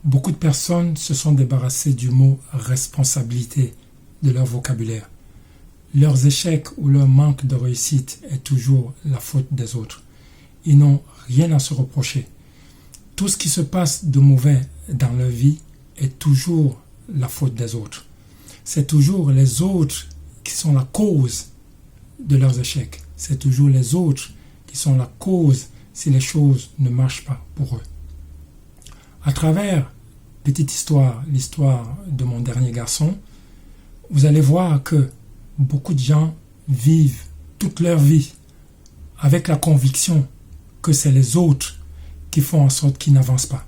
Beaucoup de personnes se sont débarrassées du mot responsabilité de leur vocabulaire. Leurs échecs ou leur manque de réussite est toujours la faute des autres. Ils n'ont rien à se reprocher. Tout ce qui se passe de mauvais dans leur vie est toujours la faute des autres. C'est toujours les autres qui sont la cause de leurs échecs. C'est toujours les autres qui sont la cause si les choses ne marchent pas pour eux. À travers petite histoire, l'histoire de mon dernier garçon, vous allez voir que beaucoup de gens vivent toute leur vie avec la conviction que c'est les autres qui font en sorte qu'ils n'avancent pas.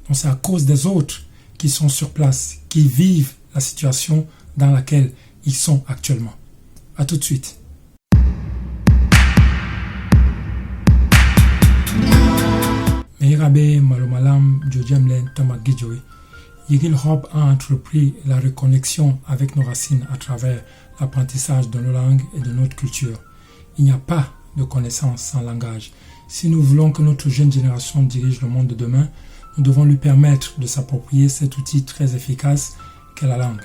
Donc c'est à cause des autres qui sont sur place, qui vivent la situation dans laquelle ils sont actuellement. À tout de suite. Meirabe Malomalam Jojemlen Tamagijoi, Yigil Hop a entrepris la reconnexion avec nos racines à travers l'apprentissage de nos langues et de notre culture. Il n'y a pas de connaissance sans langage. Si nous voulons que notre jeune génération dirige le monde de demain, nous devons lui permettre de s'approprier cet outil très efficace qu'est la langue.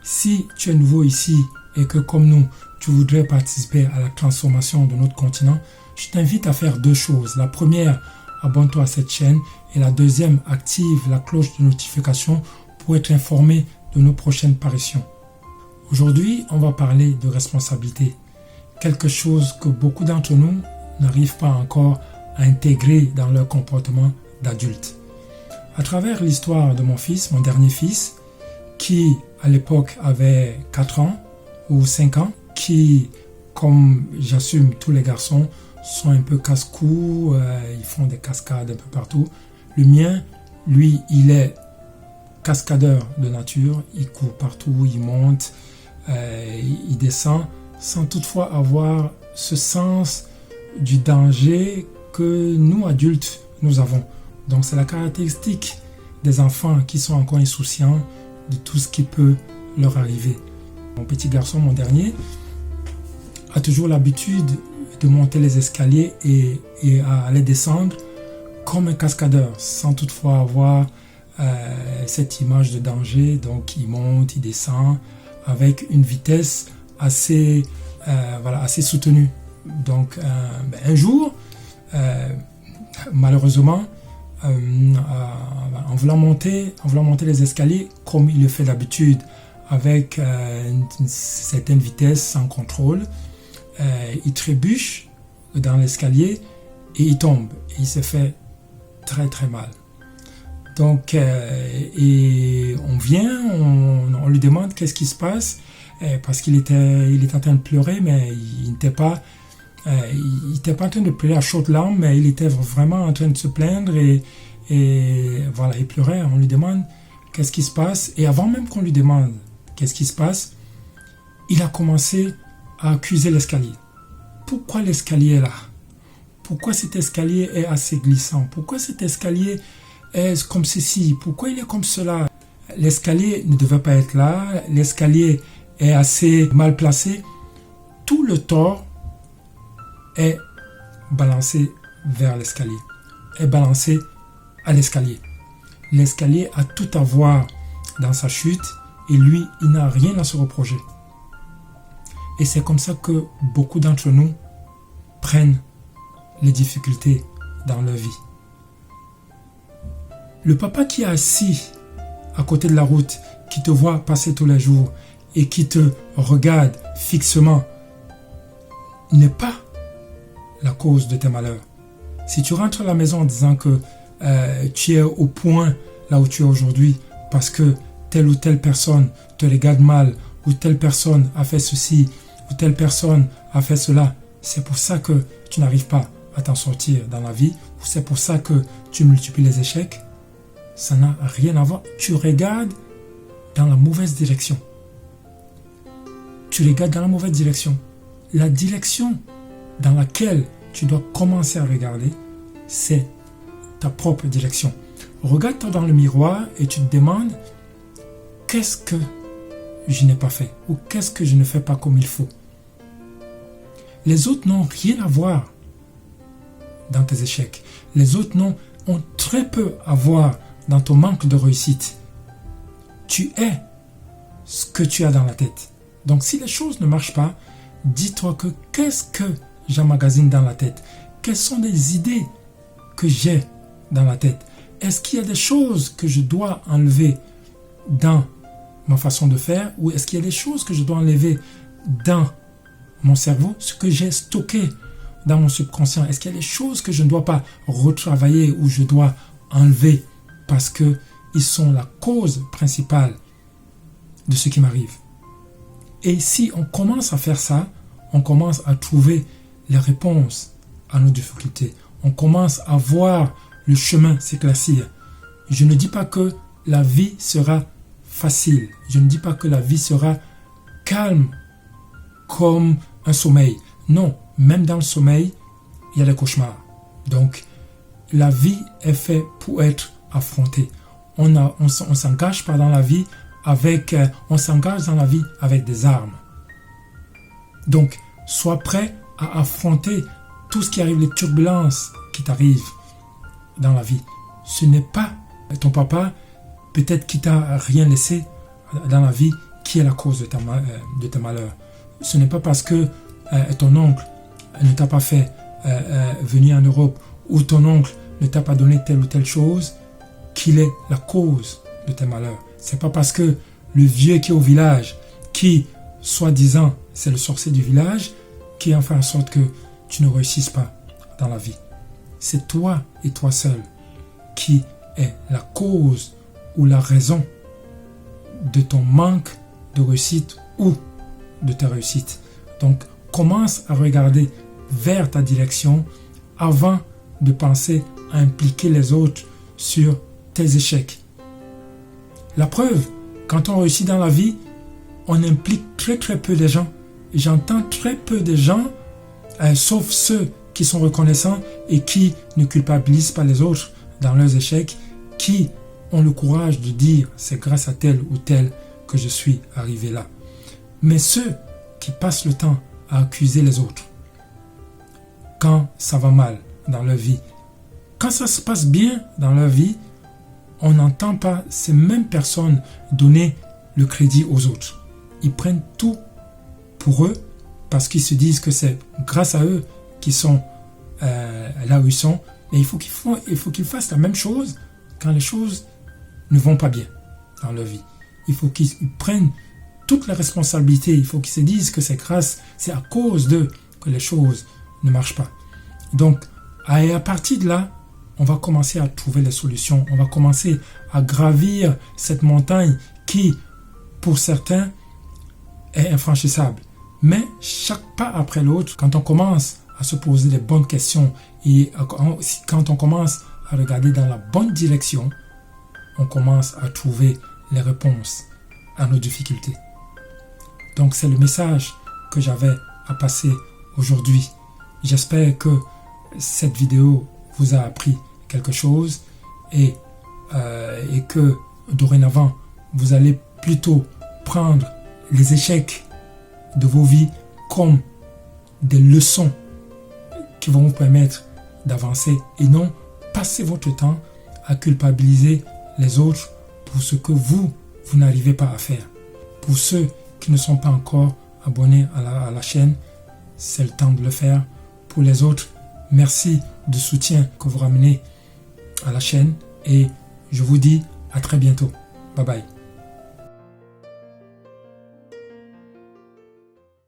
Si tu es nouveau ici et que, comme nous, tu voudrais participer à la transformation de notre continent, je t'invite à faire deux choses. La première, abonne-toi à cette chaîne, et la deuxième, active la cloche de notification pour être informé de nos prochaines parutions. Aujourd'hui, on va parler de responsabilité, quelque chose que beaucoup d'entre nous n'arrivent pas encore à intégrer dans leur comportement d'adulte. À travers l'histoire de mon fils, mon dernier fils, qui à l'époque avait 4 ans ou 5 ans, qui, comme j'assume tous les garçons, sont un peu casse-cou, ils font des cascades un peu partout. Le mien, lui, il est cascadeur de nature, il court partout, il monte, il descend, sans toutefois avoir ce sens du danger que nous, adultes, nous avons. Donc c'est la caractéristique des enfants qui sont encore insouciants de tout ce qui peut leur arriver. Mon petit garçon, mon dernier, a toujours l'habitude de monter les escaliers et à les descendre comme un cascadeur, sans toutefois avoir cette image de danger. Donc il monte, il descend avec une vitesse assez soutenue. Donc un jour, malheureusement, en voulant monter les escaliers comme il le fait d'habitude, avec une certaine vitesse, sans contrôle, il trébuche dans l'escalier et il tombe. Et il se fait très très mal. Donc, et on vient, on lui demande qu'est-ce qui se passe, parce qu'il était en train de pleurer, mais il n'était pas en train de pleurer à chaudes larmes, mais il était vraiment en train de se plaindre et voilà, il pleurait. On lui demande qu'est-ce qui se passe, et avant même qu'on lui demande qu'est-ce qui se passe, il a commencé à accuser l'escalier. Pourquoi l'escalier est là? Pourquoi cet escalier est assez glissant? Pourquoi cet escalier est comme ceci? Pourquoi il est comme cela? L'escalier ne devait pas être là, l'escalier est assez mal placé. Tout le tort est balancé vers l'escalier, est balancé à l'escalier. L'escalier a tout à voir dans sa chute et lui, il n'a rien à se reprocher. Et c'est comme ça que beaucoup d'entre nous prennent les difficultés dans leur vie. Le papa qui est assis à côté de la route, qui te voit passer tous les jours et qui te regarde fixement, n'est pas la cause de tes malheurs. Si tu rentres à la maison en disant que tu es au point là où tu es aujourd'hui parce que telle ou telle personne te regarde mal, ou telle personne a fait ceci, ou telle personne a fait cela, c'est pour ça que tu n'arrives pas à t'en sortir dans la vie, ou c'est pour ça que tu multiplies les échecs, ça n'a rien à voir. Tu regardes dans la mauvaise direction. Tu regardes dans la mauvaise direction. La direction dans laquelle tu dois commencer à regarder, c'est ta propre direction. Regarde-toi dans le miroir et tu te demandes qu'est-ce que je n'ai pas fait ou qu'est-ce que je ne fais pas comme il faut. Les autres n'ont rien à voir dans tes échecs. Les autres ont très peu à voir dans ton manque de réussite. Tu es ce que tu as dans la tête. Donc si les choses ne marchent pas, dis-toi que qu'est-ce que j'emmagasine dans la tête? Quelles sont les idées que j'ai dans la tête? Est-ce qu'il y a des choses que je dois enlever dans ma façon de faire, ou est-ce qu'il y a des choses que je dois enlever dans mon cerveau, ce que j'ai stocké dans mon subconscient? Est-ce qu'il y a des choses que je ne dois pas retravailler ou je dois enlever parce qu'ils sont la cause principale de ce qui m'arrive? Et si on commence à faire ça, on commence à trouver les réponses à nos difficultés. On commence à voir le chemin s'éclaircir. Je ne dis pas que la vie sera facile. Je ne dis pas que la vie sera calme comme un sommeil. Non, même dans le sommeil, il y a des cauchemars. Donc, la vie est faite pour être affrontée. On s'engage pas dans la vie on s'engage dans la vie avec des armes. Donc, sois prêt à affronter tout ce qui arrive, les turbulences qui t'arrivent dans la vie. Ce n'est pas ton papa, peut-être qui t'a rien laissé dans la vie, qui est la cause de tes malheurs. Ce n'est pas parce que ton oncle ne t'a pas fait venir en Europe, ou ton oncle ne t'a pas donné telle ou telle chose, qu'il est la cause de tes malheurs. C'est pas parce que le vieux qui est au village, qui, soi-disant, c'est le sorcier du village, qui en fait en sorte que tu ne réussisses pas dans la vie. C'est toi et toi seul qui est la cause ou la raison de ton manque de réussite ou de ta réussite. Donc, commence à regarder vers ta direction avant de penser à impliquer les autres sur tes échecs. La preuve, quand on réussit dans la vie, on implique très très peu de gens. J'entends très peu de gens, sauf ceux qui sont reconnaissants et qui ne culpabilisent pas les autres dans leurs échecs, qui ont le courage de dire c'est grâce à tel ou tel que je suis arrivé là. Mais ceux qui passent le temps à accuser les autres quand ça va mal dans leur vie, quand ça se passe bien dans leur vie, on n'entend pas ces mêmes personnes donner le crédit aux autres. Ils prennent tout pour eux parce qu'ils se disent que c'est grâce à eux qu'ils sont là où ils sont. Et il faut qu'ils fassent la même chose quand les choses ne vont pas bien dans leur vie. Il faut qu'ils prennent toutes les responsabilités. Il faut qu'ils se disent que c'est à cause d'eux que les choses ne marchent pas. Donc, à partir de là, on va commencer à trouver les solutions. On va commencer à gravir cette montagne qui, pour certains, est infranchissable. Mais chaque pas après l'autre, quand on commence à se poser les bonnes questions et quand on commence à regarder dans la bonne direction, on commence à trouver les réponses à nos difficultés. Donc c'est le message que j'avais à passer aujourd'hui. J'espère que cette vidéo vous a appris quelque chose et que dorénavant vous allez plutôt prendre les échecs de vos vies comme des leçons qui vont vous permettre d'avancer et non passer votre temps à culpabiliser les autres pour ce que vous n'arrivez pas à faire. Pour ceux qui ne sont pas encore abonnés à la chaîne, c'est le temps de le faire. Pour les autres, merci du soutien que vous ramenez à la chaîne et je vous dis à très bientôt. Bye bye.